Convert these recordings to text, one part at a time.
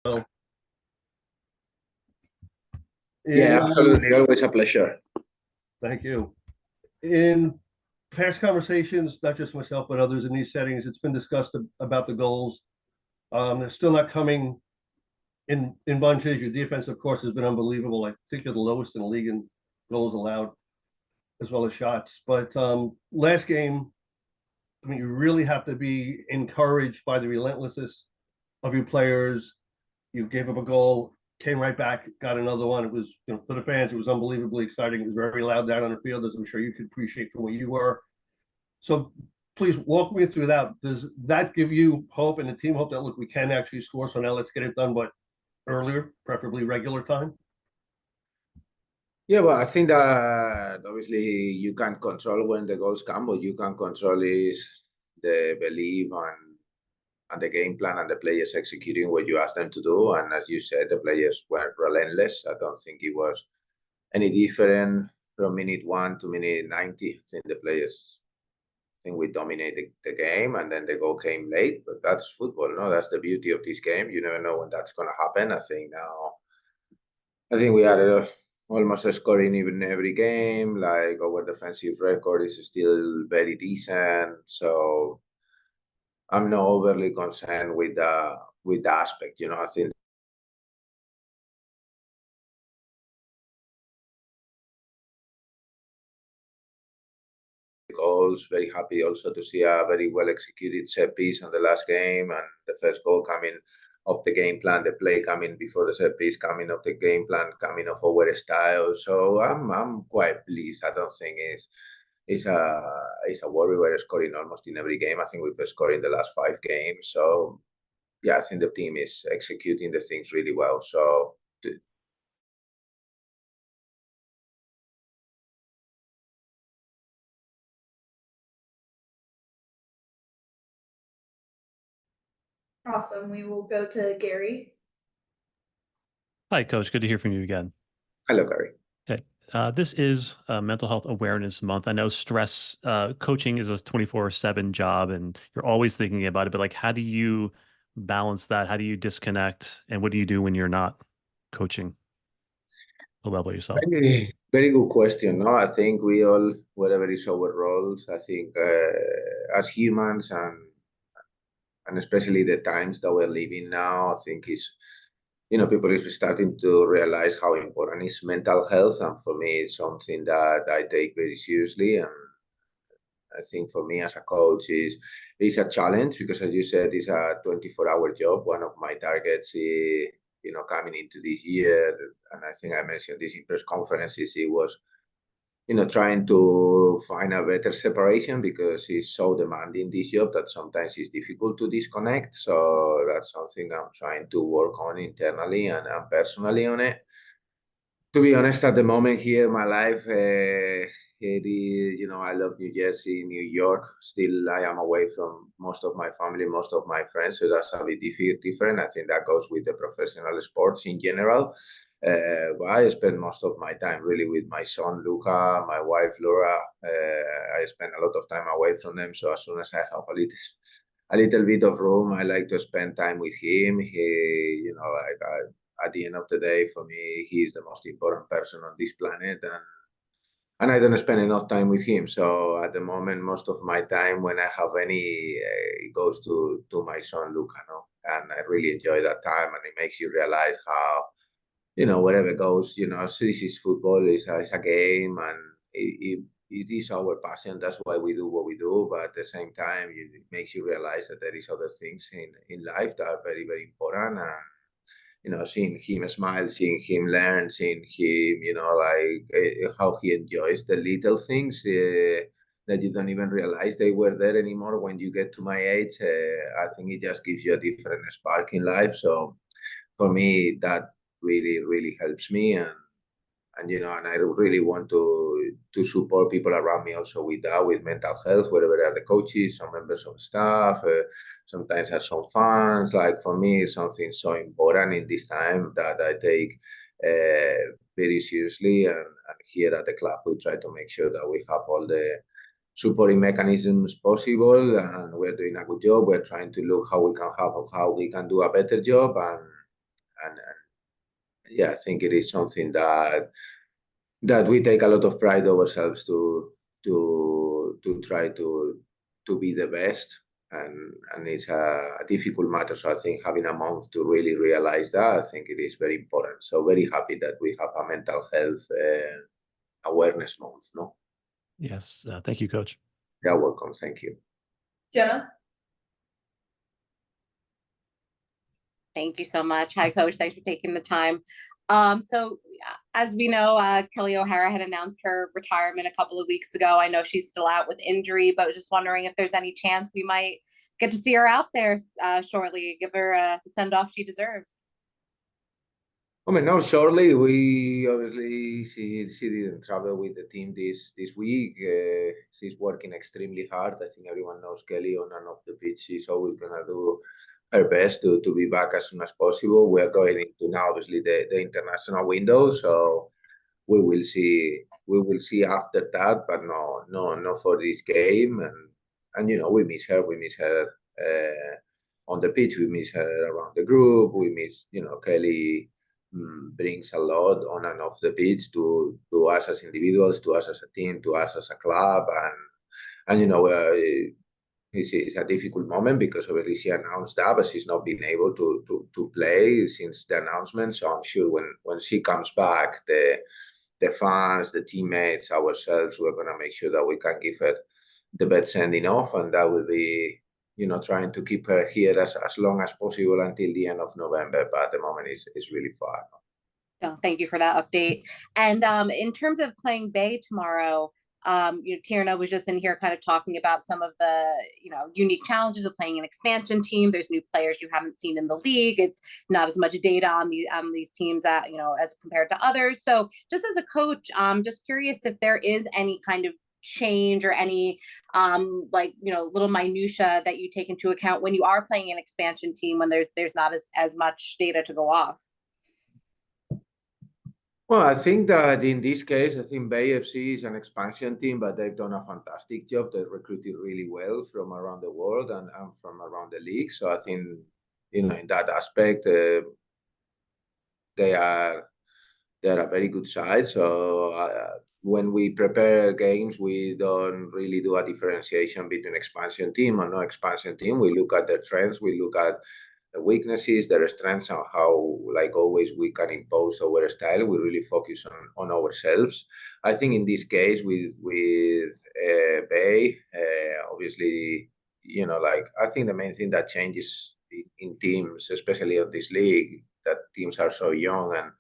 well. Yeah, In absolutely. Always a pleasure. Thank you. In past conversations, not just myself but others in these settings, it's been discussed about the goals. They're still not coming in bunches. Your defense, of course, has been unbelievable. I think you're the lowest in the league in goals allowed, as well as shots. But last game, I mean, you really have to be encouraged by the relentlessness of your players. You gave up a goal, came right back, got another one. It was, for the fans, it was unbelievably exciting. It was very loud down on the field, as I'm sure you could appreciate from where you were. So please walk me through that. Does that give you hope and the team hope that, look, we can actually score? So now let's get it done, but earlier, preferably regular time? Yeah, well, I think that obviously you can't control when the goals come, but you can control is the belief and the game plan and the players executing what you ask them to do. And as you said, the players were relentless. I don't think it was any different from minute 1 to minute 90. I think the players, I think we dominated the game, and then the goal came late. But that's football, no? That's the beauty of this game. You never know when that's going to happen. I think we are almost scoring even every game. Like our defensive record is still very decent. So I'm not overly concerned with the aspect. I think goals. Very happy also to see a very well executed set piece on the last game, and the first goal coming of the game plan, the play coming before the set piece, coming of the game plan, coming of our style. So I'm quite pleased. I don't think it's a worry. We're scoring almost in every game. I think we've scored in the last 5 games. So yeah, I think the team is executing the things really well. So Awesome. We will go to Gary. Hi, Coach. Good to hear from you again. hello, Gary. Okay. This is Mental Health Awareness Month. I know stress coaching is a 24/7 job and you're always thinking about it, but like, how do you balance that? How do you disconnect? And what do you do when you're not coaching a level yourself? Very, very good question. No, I think we all, whatever is our roles, I think as humans and especially the times that we're living now, I think people is starting to realize how important is mental health, and for me, it's something that I take very seriously. And I think for me as a coach is a challenge because, as you said, it's a 24-hour job. One of my targets is, coming into this year, and I think I mentioned this in press conferences, it was, trying to find a better separation because it's so demanding, this job, that sometimes it's difficult to disconnect. So that's something I'm trying to work on internally and personally on it. To be honest, at the moment here in my life, it is, I love New Jersey, New York. Still, I am away from most of my family, most of my friends, so that's a bit different. I think that goes with the professional sports in general. But I spend most of my time really with my son, Luca, my wife, Laura. I spend a lot of time away from them, so as soon as I have a little bit of room, I like to spend time with him. Like at the end of the day, for me, he is the most important person on this planet, and I don't spend enough time with him. So at the moment, most of my time, when I have any, it goes to my son Luca, no? And I really enjoy that time, and it makes you realize how, wherever goes, so this is football, it's a game, and it is our passion. That's why we do what we do. But at the same time, it makes you realize that there is other things in life that are very, very important. And seeing him smile, seeing him learn, seeing him, like how he enjoys the little things that you don't even realize they were there anymore when you get to my age. I think it just gives you a different spark in life. So for me, that really, really helps me. And I really want to support people around me also with that, with mental health, whether they are the coaches, some members of staff, sometimes have some fans. Like for me, it's something so important in this time that I take very seriously. And here at the club, we try to make sure that we have all the supporting mechanisms possible, and we're doing a good job. We're trying to look how we can do a better job, yeah, I think it is something that we take a lot of pride ourselves to try to be the best, and it's a difficult matter. So I think having a month to really realize that, I think it is very important. So very happy that we have a mental health awareness month. No, Yes. Thank you, Coach. you're welcome. Thank you. Jenna? Thank you so much. Hi, Coach. Thanks for taking the time. As we know, Kelly O'Hara had announced her retirement a couple of weeks ago. I know she's still out with injury, but I was just wondering if there's any chance we might get to see her out there shortly, give her a send-off she deserves. I mean, no, surely we obviously she didn't travel with the team this week. She's working extremely hard. I think everyone knows Kelly on and off the pitch. She's always gonna do her best to be back as soon as possible. We are going into now obviously the international window, so we will see after that, but no for this game. And you know, we miss her on the pitch, we miss her around the group, we miss, you know, Kelly brings a lot on and off the pitch to us as individuals, to us as a team, to us as a club, and you know, it's a difficult moment because obviously she announced that, but she's not been able to play since the announcement. So I'm sure when she comes back, the fans, the teammates, ourselves, we're gonna make sure that we can give her the best sending off, and that will be, you know, trying to keep her here as long as possible until the end of November. But at the moment, it's really far. No, thank you for that update. And in terms of playing Bay tomorrow, you know, Tierna was just in here kind of talking about some of the, you know, unique challenges of playing an expansion team. There's new players you haven't seen in the league. It's not as much data on these teams that, you know, as compared to others. So just as a coach, just curious if there is any kind of change or any like, you know, little minutia that you take into account when you are playing an expansion team when there's not as much data to go off. Well, I think that in this case, I think Bay FC is an expansion team, but they've done a fantastic job. They've recruited really well from around the world and from around the league. So I think, you know, in that aspect, they are a very good side. So when we prepare games, we don't really do a differentiation between expansion team and no expansion team. We look at the trends, we look at the weaknesses, their strengths, and how, like always, we can impose our style. We really focus on ourselves. I think in this case with Bay, obviously, you know, like I think the main thing that changes in teams, especially on this league, that teams are so young and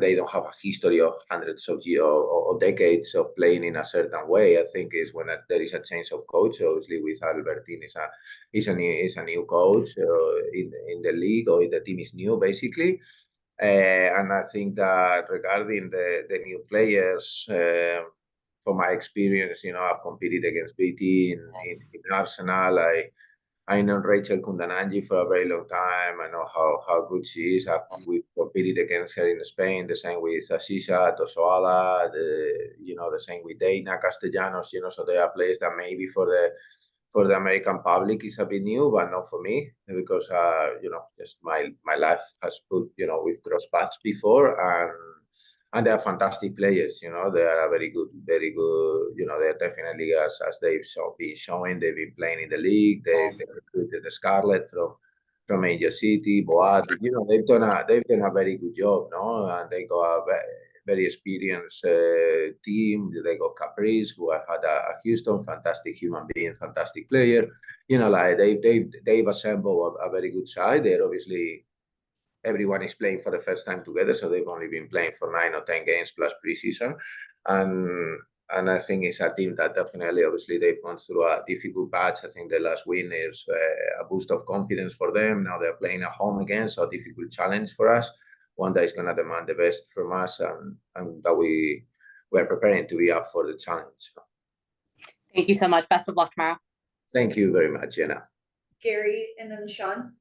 they don't have a history of hundreds of years or decades of playing in a certain way. I think is when there is a change of coach. Obviously, with Albertine is a new coach in the league, or the team is new basically. And I think that regarding the new players, from my experience, you know, I've competed against BT in Arsenal. I know Rachel Kundananji for a very long time. I know how good she is. We've competed against her in Spain. The same with Asisa Tosoala. You know, the same with Dana Castellanos. You know, so they are players that maybe for the American public is a bit new, but not for me because you know, just my life has put, you know, we've crossed paths before, and they are fantastic players. You know, they are very good. You know, they're definitely as they've been showing. They've been playing in the league. They recruited the Scarlet from Angel City, Boat. You know, they've done a very good job. No, and they got a very experienced team. They got Caprice, who had a Houston, fantastic human being, fantastic player. You know, like they've assembled a very good side. They're obviously. Everyone is playing for the first time together, so they've only been playing for 9 or 10 games plus preseason, and I think it's a team that definitely, obviously, they've gone through a difficult patch. I think the last win is a boost of confidence for them. Now they're playing at home again, so a difficult challenge for us. One that is going to demand the best from us, and that we're preparing to be up for the challenge. Thank you so much. Best of luck tomorrow. Thank you very much, Jenna. Gary, and then Sean.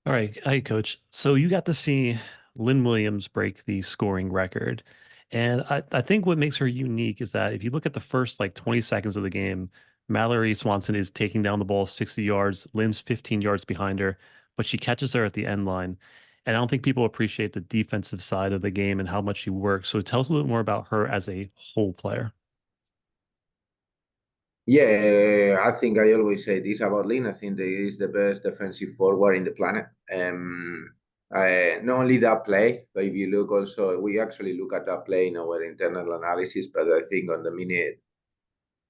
All right. Hi, Coach. So you got to see Lynn Williams break the scoring record. And I think what makes her unique is that if you look at the first like 20 seconds of the game, Mallory Swanson is taking down the ball 60 yards. Lynn's 15 yards behind her, but she catches her at the end line. And I don't think people appreciate the defensive side of the game and how much she works. So tell us a little more about her as a whole player. Yeah, I think I always say this about Lynn. I think he is the best defensive forward in the planet. Not only that play, but if you look also, we actually look at that play in our internal analysis, but I think on the minute,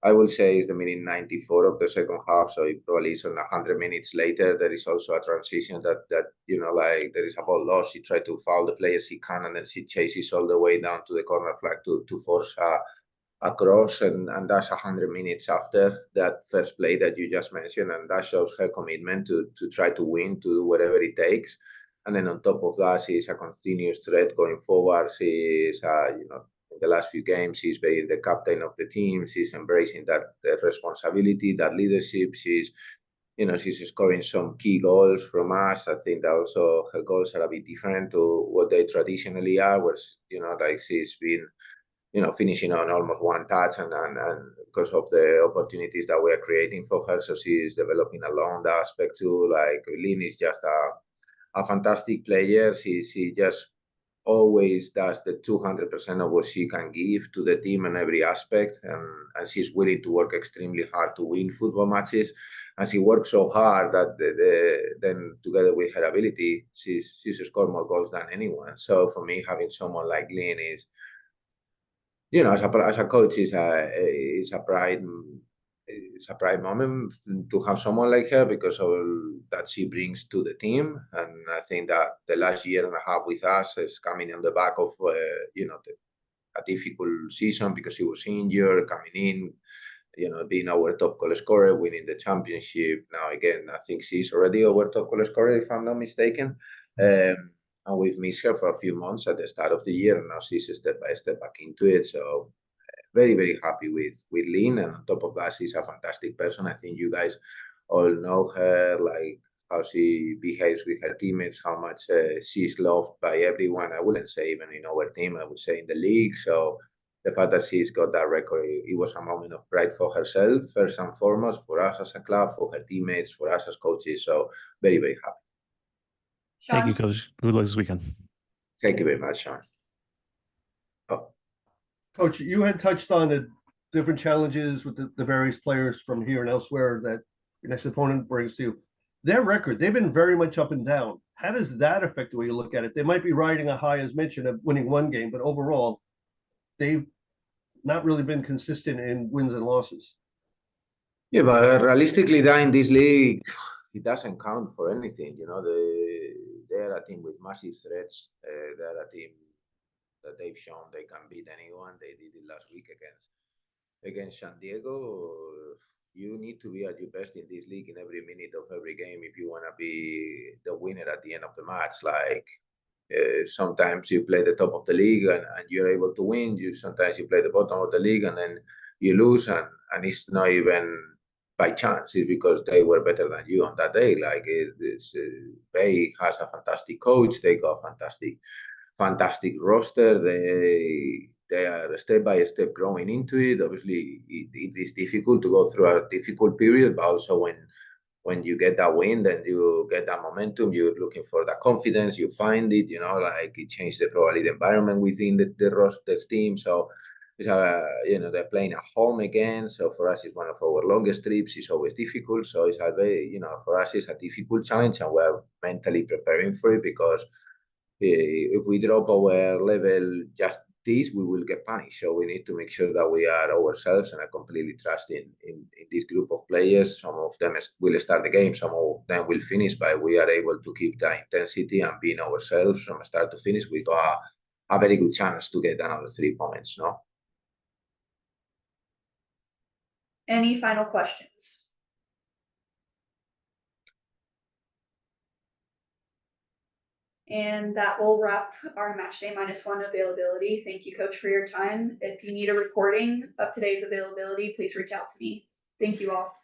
I will say it's the minute 94 of the second half. So it probably is on 100 minutes later. There is also a transition that like there is a ball loss. She tried to foul the player she can, and then she chases all the way down to the corner flag to force a cross, and that's 100 minutes after that first play that you just mentioned, and that shows her commitment to try to win, to do whatever it takes. And then on top of that, she's a continuous threat going forward. She's in the last few games, she's been the captain of the team. She's embracing that responsibility, that leadership. She's scoring some key goals from us. I think that also her goals are a bit different to what they traditionally are, where like she's been finishing on almost one touch, and because of the opportunities that we are creating for her, so she's developing along that aspect too. Like Lynn is just a fantastic player. She just always does the 200% of what she can give to the team in every aspect, and she's willing to work extremely hard to win football matches, and she works so hard that then together with her ability, she's scored more goals than anyone. So for me, having someone like Lynn is, as a coach, is a pride. It's a pride moment to have someone like her because of all that she brings to the team. And I think that the last year and a half with us is coming on the back of a difficult season because she was injured, coming in, being our top goal scorer, winning the championship. Now again, I think she's already our top goal scorer, if I'm not mistaken. And we've missed her for a few months at the start of the year, and now she's step by step back into it. So very, very happy with Lynn, and on top of that, she's a fantastic person. I think you guys all know her, like how she behaves with her teammates, how much she's loved by everyone. I wouldn't say even in our team, I would say in the league. So the fact that she's got that record, it was a moment of pride for herself, first and foremost, for us as a club, for her teammates, for us as coaches. So very, very happy. Thank you, Sean? Coach. Good luck this weekend. Thank you very much, Sean. Oh. Coach, you had touched on the different challenges with the various players from here and elsewhere that your next opponent brings to you. Their record, they've been very much up and down. How does that affect the way you look at it? They might be riding a high, as mentioned, of winning one game, but overall, they've not really been consistent in wins and losses. Yeah, but realistically, that in this league, it doesn't count for anything. They're a team with massive threats. They're a team that they've shown they can beat anyone. They did it last week against San Diego. You need to be at your best in this league in every minute of every game if you want to be the winner at the end of the match. Like sometimes you play the top of the league and you're able to win. Sometimes you play the bottom of the league and then you lose, and it's not even by chance. It's because they were better than you on that day. Like Bay has a fantastic coach. They got fantastic roster. They are step by step growing into it. Obviously, it is difficult to go through a difficult period, but also when you get that win, then you get that momentum. You're looking for that confidence. You find it. Like it changed probably the environment within the roster team. So it's they're playing at home again. So for us, it's one of our longest trips. It's always difficult. So it's a very for us it's a difficult challenge, and we're mentally preparing for it because if we drop our level just this, we will get punished. So we need to make sure that we are ourselves, and I completely trust in this group of players. Some of them will start the game, some of them will finish, but we are able to keep that intensity and being ourselves from start to finish. We got a very good chance to get another 3 points, no? Any final questions? And that will wrap our matchday -1 availability. Thank you, Coach, for your time. If you need a recording of today's availability, please reach out to me. Thank you all.